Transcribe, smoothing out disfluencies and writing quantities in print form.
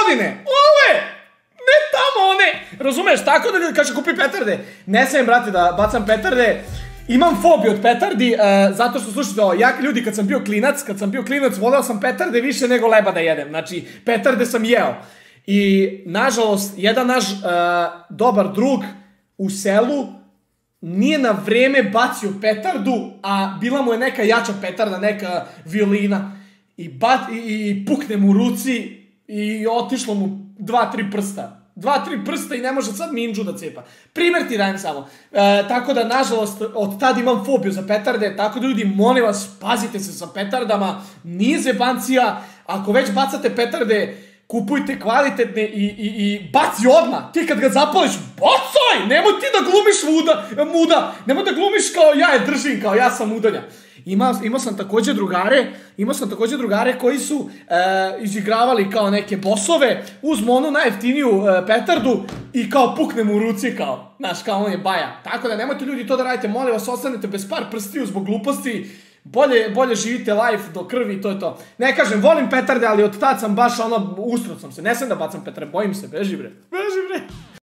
godine. Ove! Ne tamo one. Razumeš, tako da ljudi kaže kupi petarde. Ne smijem, brate, da bacam petarde. Imam fobiju od petardi, zato što, slušajte ovo, ja ljudi kad sam bio klinac, voleo sam petarde više nego leba da jedem. Znači, petarde sam jeo. I, nažalost, jedan naš dobar drug u selu nije na vreme bacio petardu, a bila mu je neka jača petarda, neka violina. I pukne mu u ruci i otišlo mu 2-3 prsta. 2-3 prsta i ne može sad minđu da cepa. Primer ti dajem samo. Tako da, nažalost, od tada imam fobiju za petarde, tako da ljudi, molim vas, pazite se sa petardama, nije zebancija, ako već bacate petarde, kupujte kvalitetne i baci odmah. Ti kad ga zapališ, bacaj! Nemoj ti da glumiš muda, nemoj da glumiš kao ja je držim, kao ja sam mudanja. Imao sam takođe drugare koji su izigravali kao neke bosove, uzmu onu najjeftiniju petardu i kao pukne mu u ruci kao, znaš, kao on je baja. Tako da nemojte ljudi to da radite, molim vas, ostanete bez par prstiju zbog gluposti, bolje živite life do krvi i to je to. Ne kažem, volim petarde, ali od tad sam baš ustro sam se, ne sam da bacam petarde, bojim se, beži bre.